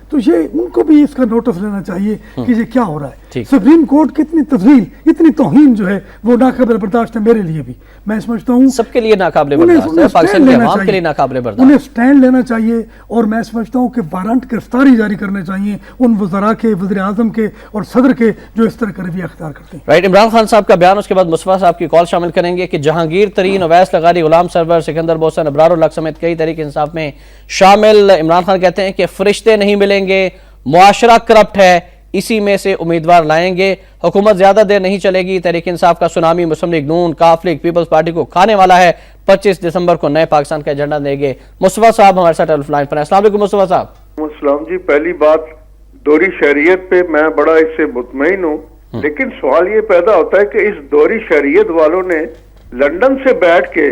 تو یہ ان کو بھی اس کا نوٹس لینا چاہیے کہ یہ کیا ہو رہا ہے۔ سپریم کورٹ کی اتنی تذلیل، اتنی توہین جو ہے وہ ناقابل برداشت ہے میرے لیے بھی، میں سمجھتا ہوں سب کے لیے ناقابل برداشت ہے، پاکستان کے عوام کے لیے ناقابل برداشت، انہیں سٹینڈ لینا چاہیے، اور میں سمجھتا ہوں کہ وارنٹ گرفتاری جاری کرنے چاہیے ان وزراء کے، وزیر اعظم کے اور صدر کے جو اس طرح کا رویہ اختیار کرتے ہیں۔ رائٹ، عمران خان صاحب کا بیان، اس کے بعد مصطفیٰ صاحب کی کال شامل کریں گے کہ جہانگیر ترین، اویس لغاری، غلام سرور، سکندر بوسن، ابرار الحق سمیت کئی تحریک انصاف میں شامل۔ عمران خان کہتے ہیں کہ فرشتے نہیں ملیں گے، معاشرہ کرپٹ ہے، اسی میں سے امیدوار لائیں گے، حکومت زیادہ دیر نہیں چلے گی، تحریک انصاف کا سونامی مسلم لیگ نون، کاف لیگ، پیپلز پارٹی کو کھانے والا ہے، 25 دسمبر کو نئے پاکستان کا ایجنڈا دیں گے۔ مصطفیٰ صاحب ہمارے ساتھ ٹیلی لائن پر ہیں۔ السلام علیکم مصطفیٰ صاحب۔ السلام جی، پہلی بات دوہری شہریت پہ میں بڑا اس سے مطمئن ہوں، لیکن سوال یہ پیدا ہوتا ہے کہ اس دوہری شہریت والوں نے لندن سے بیٹھ کے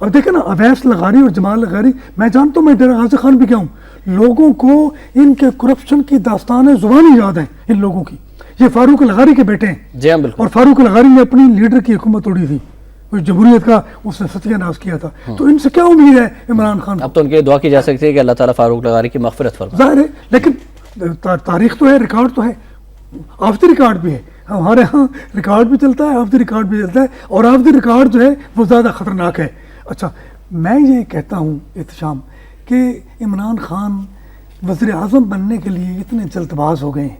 اب دیکھیں نا اویس لغاری اور جمال لغاری، میں جانتا ہوں، میں ڈیرہ غازی خان بھی گیا ہوں، لوگوں کو ان کے کرپشن کی داستانیں زبانی یاد ہیں ان لوگوں کی. یہ فاروق لغاری کے بیٹے ہیں. جی ہاں بالکل. اور فاروق لغاری نے اپنی لیڈر کی حکومت توڑی تھی، جمہوریت کا اس نے ستیہ ناش کیا تھا. تو ان سے کیا امید ہے عمران خان؟ اب تو ان کے دعا کی جا سکتی ہے کہ اللہ تعالیٰ فاروق لغاری کی مغفرت فرمائے. ظاہر ہے، لیکن تاریخ تو ہے، ریکارڈ تو ہے، آف دی ریکارڈ بھی ہے. ہمارے ہاں ریکارڈ بھی چلتا ہے، آف دی ریکارڈ بھی چلتا ہے، اور آف دی ریکارڈ جو ہے وہ زیادہ خطرناک ہے. اچھا، میں یہ کہتا ہوں احتشام کہ عمران خان وزیر اعظم بننے کے لیے اتنے جلد باز ہو گئے ہیں،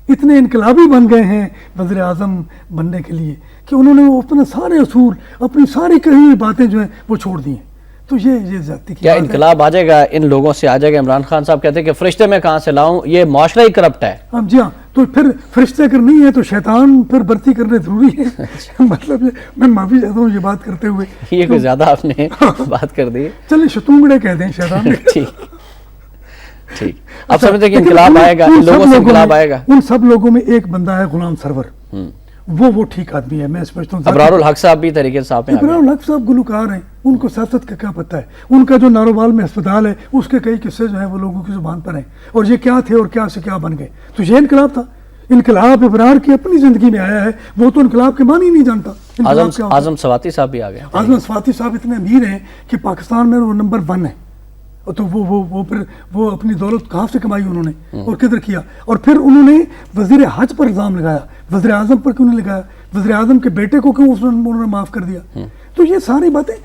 اتنے انقلابی بن گئے ہیں وزیر اعظم بننے کے لیے کہ انہوں نے اپنے سارے اصول، اپنی ساری کہی ہوئی باتیں جو ہیں وہ چھوڑ دی ہیں. تو یہ زیادتی کی کیا بات ہے. انقلاب آ جائے گا ان لوگوں سے؟ آ جائے گا؟ عمران خان صاحب کہتے ہیں کہ فرشتے میں کہاں سے لاؤں، یہ معاشرہ ہی کرپٹ ہے. جی ہاں، تو پھر فرشتے اگر نہیں ہے تو شیطان پھر برتی کرنے ضروری ہے. مطلب میں معافی چاہتا ہوں یہ بات کرتے ہوئے، یہ کوئی زیادہ آپ نے بات کر دی. چلے شتونگڑے کہہ دیں شیطان. ٹھیک ٹھیک. اب سمجھتے ہیں کہ انقلاب آئے گا، ان لوگوں سے انقلاب آئے گا. ان سب لوگوں میں ایک بندہ ہے غلام سرور، وہ ٹھیک آدمی ہے. میں سمجھتا ہوں ابرار الحق صاحب بھی طریقے صاحب میں ابرار الحق صاحب گلوکار ہیں، ان کو سیاست کا کیا پتہ ہے. ان کا جو ناروبال میں اسپتال ہے اس کے کئی قصے جو ہیں وہ لوگوں کی زبان پر ہیں، اور یہ کیا تھے اور کیا سے کیا بن گئے. تو یہ انقلاب تھا. انقلاب ابرار کی اپنی زندگی میں آیا ہے، وہ تو انقلاب کے معنی نہیں جانتا. اعظم سواتی صاحب بھی آ گئے. اعظم سواتی صاحب اتنے امیر ہیں کہ پاکستان میں وہ نمبر 1 ہے. تو وہ پھر وہ اپنی دولت کہاں سے کمائی انہوں نے اور کدھر کیا. اور پھر انہوں نے وزیر حج پر الزام لگایا، وزیر اعظم پر کیوں نہیں لگایا؟ وزیر اعظم کے بیٹے کو کیوں انہوں نے معاف کر دیا؟ تو یہ ساری باتیں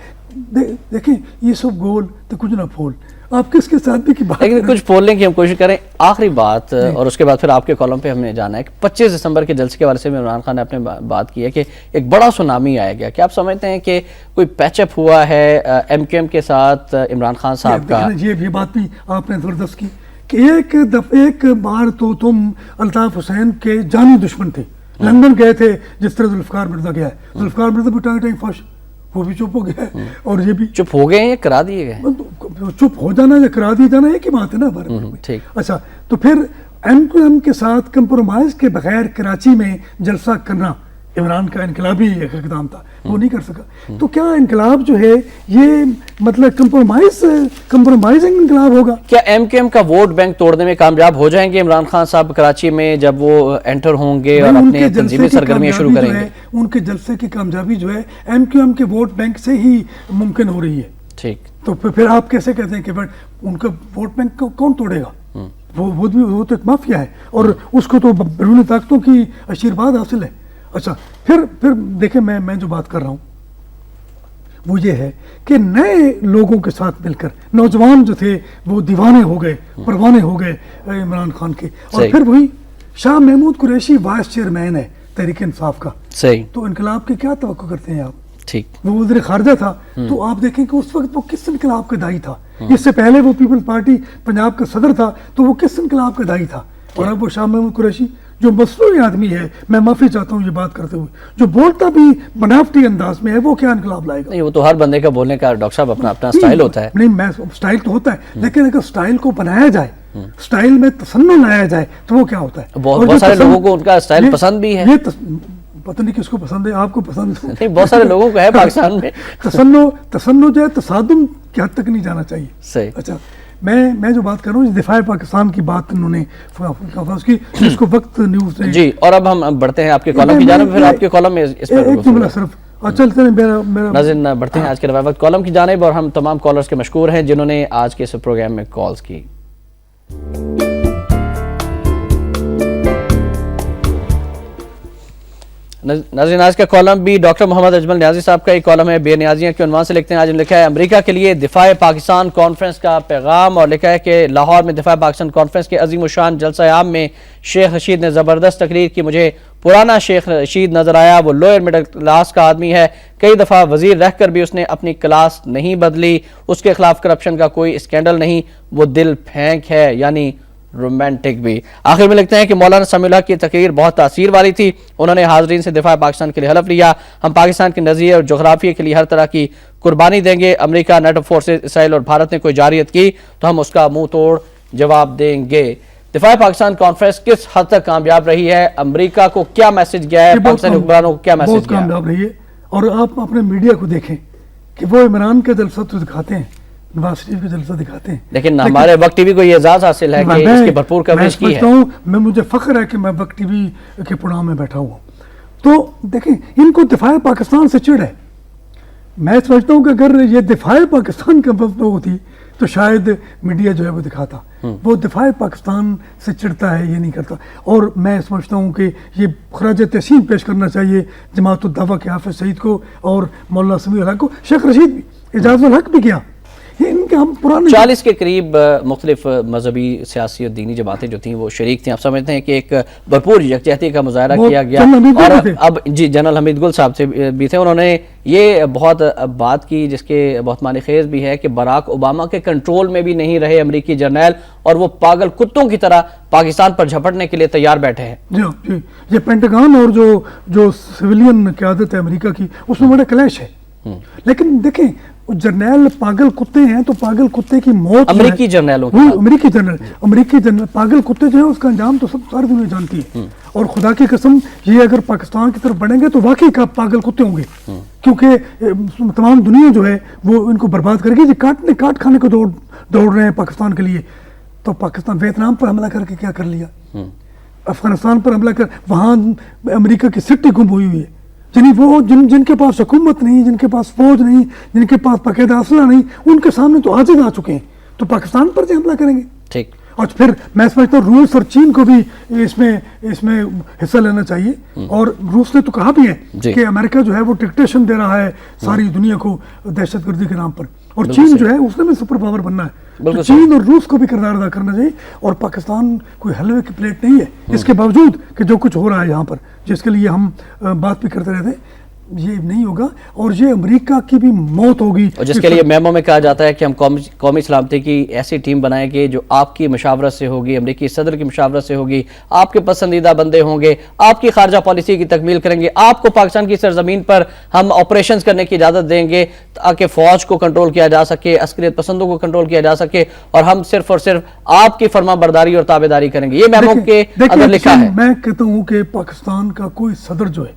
دیکھیں، یہ سب گول تو کچھ نہ پھول. آپ کس کے ساتھ بھی کی بات لیکن کچھ بولنے کی ہم کوشش کریں. آخری بات، اور اس کے بعد پھر آپ کے کالم پہ ہم نے جانا ہے کہ 25 دسمبر کے جلسے کے حوالے سے عمران خان نے اپنے بات کی ہے کہ ایک بڑا سونامی آیا گیا. کیا آپ سمجھتے ہیں کہ کوئی پیچ اپ ہوا ہے ایم کیو ایم کے ساتھ عمران خان صاحب کا؟ یہ بات بھی آپ نے زبردست کی کہ ایک بار تو تم الطاف حسین کے جانی دشمن تھے، لندن گئے تھے جس طرح ذوالفقار مرزا گیا ہے. ذوالفقار مرزا بھی ٹائم فش، وہ بھی چپ ہو گیا ہے، اور یہ بھی چپ ہو گئے ہیں یا کرا دیے گئے؟ چپ ہو جانا یا کرا دی جانا ایک ہی بات ہے نا ہمارے میں. ٹھیک. اچھا، تو پھر ایم کیو ایم کے ساتھ کمپرومائز کے بغیر کراچی میں جلسہ کرنا عمران کا انقلابی ایک اقدام تھا، وہ نہیں کر سکا. تو کیا انقلاب جو ہے یہ مطلب کمپرومائزنگ انقلاب ہوگا؟ کیا ایم کیو ایم کا ووٹ بینک توڑنے میں کامیاب ہو جائیں گے عمران خان صاحب کراچی میں جب وہ انٹر ہوں گے اور اپنے تنظیمی سرگرمیاں شروع کریں گے؟ ان کے جلسے کی کامیابی جو ہے ایم کیو ایم کے ووٹ بینک سے ہی ممکن ہو رہی ہے. ٹھیک. تو پھر آپ کیسے کہتے ہیں کہ ان کا ووٹ بینک کون توڑے گا؟ وہ تو ایک مافیا ہے، اور اس کو تو بیرونی طاقتوں کی آشیرواد حاصل ہے. اچھا، پھر دیکھیں میں جو بات کر رہا ہوں وہ یہ ہے کہ نئے لوگوں کے ساتھ مل کر نوجوان جو تھے وہ دیوانے ہو گئے، پروانے ہو گئے عمران خان کے. اور پھر وہی شاہ محمود قریشی وائس چیئرمین ہے تحریک انصاف کا. صحیح. تو انقلاب کی کیا توقع کرتے ہیں آپ؟ ٹھیک. وہ وزیر خارجہ تھا، تو آپ دیکھیں کہ اس وقت وہ کس انقلاب کا دائی تھا. اس سے پہلے وہ پیپل پارٹی پنجاب کا صدر تھا، تو وہ کس انقلاب کا دائی تھا. اور اب وہ شاہ محمود قریشی جو مصنوعی آدمی ہے، میں معافی چاہتا ہوں یہ بات کرتے ہوئے، جو بولتا بھی بناوٹی انداز میں ہے، وہ کیا انقلاب لائے گا؟ نہیں، وہ تو ہر بندے کا بولنے کا ڈاکٹر صاحب اپنا سٹائل ہوتا ہے. نہیں، میں سٹائل تو ہوتا ہے، لیکن اگر سٹائل کو بنایا جائے، سٹائل میں تسنن لایا جائے تو وہ کیا ہوتا ہے؟ بہت سارے لوگوں کو ان کا سٹائل پسند بھی ہے. پتہ نہیں کس کو پسند ہے، آپ کو پسند نہیں، بہت سارے لوگوں کو ہے پاکستان میں. تسنن جو ہے تصادم کی حد تک نہیں جانا چاہیے. صحیح. اچھا، میں جو بات کر رہا ہوں دفاع پاکستان کی بات انہوں نے کی، جس کو وقت نیوز نے. جی، اور اب ہم بڑھتے ہیں آپ کے کالم کی جانب. پھر آپ کے کالم میں اس پر ایک جملہ صرف چلتے ہیں میرا ناظرین، بڑھتے ہیں آج کے روایت کالم کی جانب، اور ہم تمام کالرز کے مشکور ہیں جنہوں نے آج کے اس پروگرام میں کالز کی. ناظرین، آج کا کالم بھی ڈاکٹر محمد اجمل نیازی صاحب کا ایک کالم ہے، بے نیازیاں کے عنوان سے لکھتے ہیں. آج ہم لکھا ہے امریکہ کے لیے دفاع پاکستان کانفرنس کا پیغام، اور لکھا ہے کہ لاہور میں دفاع پاکستان کانفرنس کے عظیم الشان جلسہ عام میں شیخ رشید نے زبردست تقریر کی. مجھے پرانا شیخ رشید نظر آیا. وہ لوئر مڈل کلاس کا آدمی ہے، کئی دفعہ وزیر رہ کر بھی اس نے اپنی کلاس نہیں بدلی. اس کے خلاف کرپشن کا کوئی اسکینڈل نہیں، وہ دل پھینک ہے، یعنی رومانٹک بھی. آخر میں لکھتے ہیں کہ مولانا سمیع الحق کی تقریر بہت تاثیر والی تھی. انہوں نے حاضرین سے دفاع پاکستان کے لیے حلف لیا. ہم پاکستان کے نظریے اور جغرافیے کے لیے ہر طرح کی قربانی دیں گے. امریکہ، نیٹو فورسز، اسرائیل اور بھارت نے کوئی جارحیت کی تو ہم اس کا منہ توڑ جواب دیں گے. دفاع پاکستان کانفرنس کس حد تک کامیاب رہی ہے؟ امریکہ کو کیا میسج گیا ہے؟ پاکستانی حکمرانوں کو کیا میسج گیا ہے؟ کامیاب رہی ہے. اور آپ اپنے میڈیا کو دیکھیں کہ وہ عمران کا جلسہ تو دکھاتے ہیں, نواز شریف کا جلسہ دکھاتے ہیں, لیکن ہمارے وقت ٹی وی کو یہ اعزاز حاصل ہے کہ اس کی بھرپور کوریج کی ہے. مجھے فخر ہے کہ میں وقت ٹی وی کے پڑاؤ میں بیٹھا ہوا ہوں. تو دیکھیں ان کو دفاع پاکستان سے چڑ ہے. میں سمجھتا ہوں کہ اگر یہ دفاع پاکستان کا وقت ہوتی تو شاید میڈیا جو ہے وہ دکھاتا. وہ دفاع پاکستان سے چڑھتا ہے, یہ نہیں کرتا. اور میں سمجھتا ہوں کہ یہ خراج تحسین پیش کرنا چاہیے جماعت الدعوہ کے حافظ سعید کو اور مولانا سمیع الحق کو. شیخ رشید بھی, اعجاز الحق بھی کیا, یہ ان کے ہم پرانے 40 کے قریب مختلف مذہبی سیاسی اور دینی جماعتیں جو تھیں وہ شریک تھیں. آپ سمجھتے ہیں کہ ایک بھرپور یکجہتی کا مظاہرہ کیا گیا. اور اب جی جنرل حمید گل صاحب سے بھی تھے, انہوں نے یہ بہت بات کی جس کے بہت معنی خیز بھی ہے کہ باراک اوباما کے کنٹرول میں بھی نہیں رہے امریکی جرنیل, اور وہ پاگل کتوں کی طرح پاکستان پر جھپٹنے کے لیے تیار بیٹھے ہیں. جی یہ پینٹاگان اور جو سویلین قیادت ہے امریکہ کی, اس میں بڑا کلیش ہے. لیکن دیکھیں جرنیل پاگل کتے ہیں تو پاگل کتے کی موت امریکی جرنیلوں کی, امریکی جرنیل پاگل کتے جو ہے اس کا انجام تو سب ساری دنیا جانتی ہے. اور خدا کی قسم یہ اگر پاکستان کی طرف بڑھیں گے تو واقعی کا پاگل کتے ہوں گے, کیونکہ تمام دنیا جو ہے وہ ان کو برباد کرے گی. یہ کاٹ کھانے کو دوڑ رہے ہیں پاکستان کے لیے. تو پاکستان ویتنام پر حملہ کر کے کیا کر لیا, افغانستان پر حملہ کر, وہاں امریکہ کی سٹی گم ہوئی ہے. یعنی وہ جن کے پاس حکومت نہیں, جن کے پاس فوج نہیں, جن کے پاس باقاعدہ اسلحہ نہیں, ان کے سامنے تو عاجز آ چکے ہیں. تو پاکستان پر جو حملہ کریں گے. ٹھیک. اور پھر میں سمجھتا ہوں روس اور چین کو بھی اس میں حصہ لینا چاہیے. اور روس نے تو کہا بھی ہے کہ امریکہ جو ہے وہ ڈکٹیشن دے رہا ہے ساری دنیا کو دہشت گردی کے نام پر, اور چین جو ہے اس نے بھی سپر پاور بننا ہے. تو چین اور روس کو بھی کردار ادا کرنا چاہیے. اور پاکستان کوئی حلوے کی پلیٹ نہیں ہے, اس کے باوجود کہ جو کچھ ہو رہا ہے یہاں پر, جس کے لیے ہم بات بھی کرتے رہتے ہیں, یہ نہیں ہوگا. اور یہ امریکہ کی بھی موت ہوگی, اور جس کے لیے میمو میں کہا جاتا ہے کہ ہم قومی سلامتی کی ایسی ٹیم بنائیں گے جو آپ کی مشاورت سے ہوگی, امریکی صدر کی مشاورت سے ہوگی, آپ کے پسندیدہ بندے ہوں گے, آپ کی خارجہ پالیسی کی تکمیل کریں گے, آپ کو پاکستان کی سرزمین پر ہم آپریشنز کرنے کی اجازت دیں گے تاکہ فوج کو کنٹرول کیا جا سکے, عسکریت پسندوں کو کنٹرول کیا جا سکے, اور ہم صرف اور صرف آپ کی فرما برداری اور تابعداری کریں گے. یہ میمو کے اندر لکھا ہے. میں کہتا ہوں کہ پاکستان کا کوئی صدر جو ہے,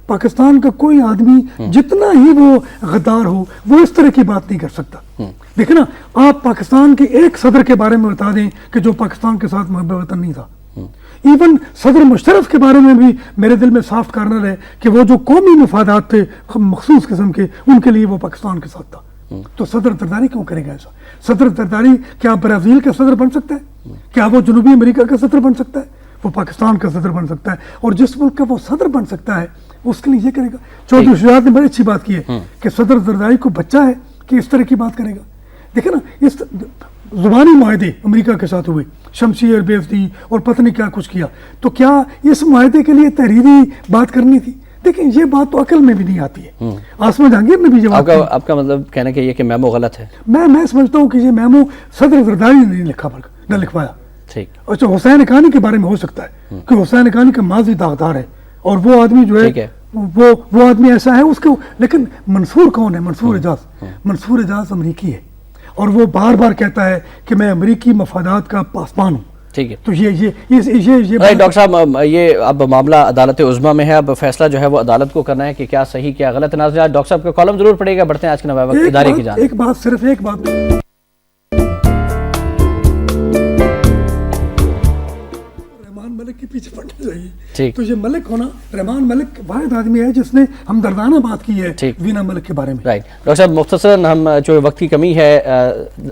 پاکستان کا کوئی آدمی جتنا ہی وہ غدار ہو, وہ اس طرح کی بات نہیں کر سکتا. دیکھیں نا, آپ پاکستان کے ایک صدر کے بارے میں بتا دیں کہ جو پاکستان کے ساتھ محب وطن نہیں تھا. ایون صدر مشرف کے بارے میں بھی میرے دل میں سافٹ کارنر ہے کہ وہ جو قومی مفادات تھے مخصوص قسم کے, ان کے لیے وہ پاکستان کے ساتھ تھا. تو صدر زرداری کیوں کرے گا ایسا؟ صدر زرداری کیا برازیل کا صدر بن سکتا ہے؟ کیا وہ جنوبی امریکہ کا صدر بن سکتا ہے؟ وہ پاکستان کا صدر بن سکتا ہے. اور جس ملک کا وہ صدر بن سکتا ہے اس کے لیے یہ کرے گا. چودھری شجاعت نے بڑی اچھی بات کی ہے کہ صدر زرداری کو بچہ ہے کہ اس طرح کی بات کرے گا. دیکھیں نا, اس زبانی معاہدے امریکہ کے ساتھ ہوئے, شمشیر بیف دی اور پتہ نہیں کیا کچھ کیا, تو کیا اس معاہدے کے لیے تحریری بات کرنی تھی؟ دیکھیں یہ بات تو عقل میں بھی نہیں آتی ہے. آسما جہانگیر نے بھی جواب, آپ کا مطلب کہنا کہ یہ کہ میمو غلط ہے؟ میں سمجھتا ہوں کہ یہ میمو صدر زرداری نے نہ لکھوایا. ٹھیک. اچھا, حسین حقانی کے بارے میں ہو سکتا ہے کہ حسین حقانی کا ماضی داغدار ہے, اور وہ آدمی جو ہے وہ آدمی ایسا ہے اس کو, لیکن منصور کون ہے؟ منصور اعجاز. منصور اعجاز امریکی ہے, اور وہ بار بار کہتا ہے کہ میں امریکی مفادات کا پاسبان ہوں. ٹھیک ہے. تو یہ ڈاکٹر صاحب, یہ اب معاملہ عدالت عظمیٰ میں ہے, اب فیصلہ جو ہے وہ عدالت کو کرنا ہے کہ کیا صحیح کیا غلط. ناظرین, ڈاکٹر صاحب کا کالم ضرور پڑھے گا. بڑھتے ہیں آج کے نوائے وقت ادارے کی جانب. ایک بات, صرف ایک بات, رحمان ملک کے پیچھے پڑنا چاہیے. تو یہ ملک ہونا, رحمان ملک واحد آدمی ہے جس نے ہمدردانہ بات کی ہے وینا ملک کے بارے میں. رائٹ. ڈاکٹر صاحب, مختصراً ہم جو وقت کی کمی ہے,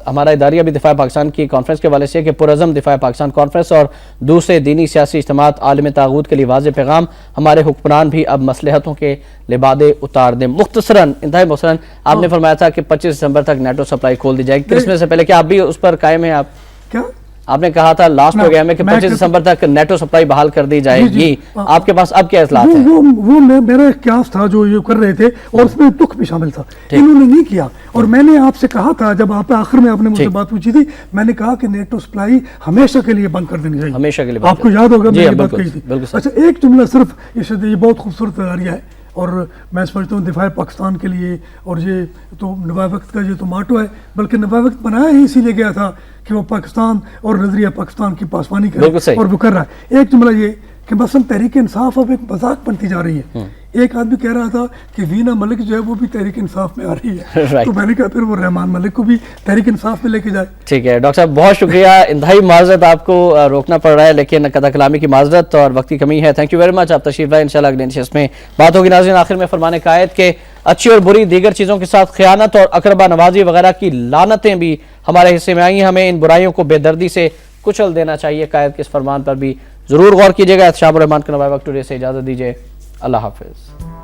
ہمارا اداریہ بھی دفاع پاکستان کی کانفرنس کے حوالے سے کہ پرعزم دفاع پاکستان کانفرنس اور دوسرے دینی سیاسی اجتماعات عالم طاغوت کے لیے واضح پیغام, ہمارے حکمران بھی اب مصلحتوں کے لبادے اتار دیں. مختصراً, انتہائی مختصراً, آپ نے فرمایا تھا کہ 25 دسمبر تک نیٹو سپلائی کھول دی جائے گی کرسمس سے پہلے. کیا آپ بھی اس پر قائم ہیں؟ آپ کیا آپ نے کہا تھا لاسٹ پروگرام میں کہ 25 دسمبر تک نیٹو سپلائی بحال کر دی جائے گی, آپ کے پاس اب کیا اصلاحات ہیں؟ وہ میرا قیاس تھا جو یہ کر رہے تھے, اور اس میں دکھ بھی شامل تھا. انہوں نے نہیں کیا, اور میں نے آپ سے کہا تھا جب آپ آخر میں آپ نے مجھ سے بات پوچھی تھی, میں نے کہا کہ نیٹو سپلائی ہمیشہ کے لیے بند کر دینی چاہیے. ہمیشہ کے لیے. آپ کو یاد ہوگا میں یہ بات کہی تھی. اچھا, ایک جملہ صرف, یہ بہت خوبصورت اداریہ ہے, اور میں سمجھتا ہوں دفاع پاکستان کے لیے, اور یہ تو نوائے وقت کا یہ تو ماٹو ہے, بلکہ نوائے وقت بنایا ہی اسی لیے گیا تھا کہ وہ پاکستان اور نظریہ پاکستان کی پاسبانی کرے, اور وہ کر رہا ہے. ایک جملہ یہ کہ مثلا تحریک انصاف اب ایک مذاق بنتی جا رہی ہے. ایک آدمی کہہ رہا تھا کہ وینا ملک جو ہے وہ بھی تحریک انصاف میں آ رہی ہے, تو میں نے کہا پھر وہ رحمان ملک کو بھی تحریک انصاف میں لے کے جائے. ٹھیک ہے ڈاکٹر صاحب, بہت شکریہ. انتہائی معذرت, آپ کو روکنا پڑ رہا ہے, لیکن قطع کلامی کی معذرت اور وقت کی کمی ہے. تھینک یو ویری مچ, آپ تشریف لائیں. انشاءاللہ اگلے نشست میں بات ہوگی. ناظرین, آخر میں فرمان قائد کے اچھی اور بری دیگر چیزوں کے ساتھ خیانت اور اقربا نوازی وغیرہ کی لعنتیں بھی ہمارے حصے میں آئی ہیں. ہمیں ان برائیوں کو بے دردی سے کچل دینا چاہیے. قائد کے اس فرمان پر بھی ضرور غور کیجیے گا. احتشام الرحمان کو نوائے وقت ٹوڈے سے اجازت دیجیے. اللہ حافظ.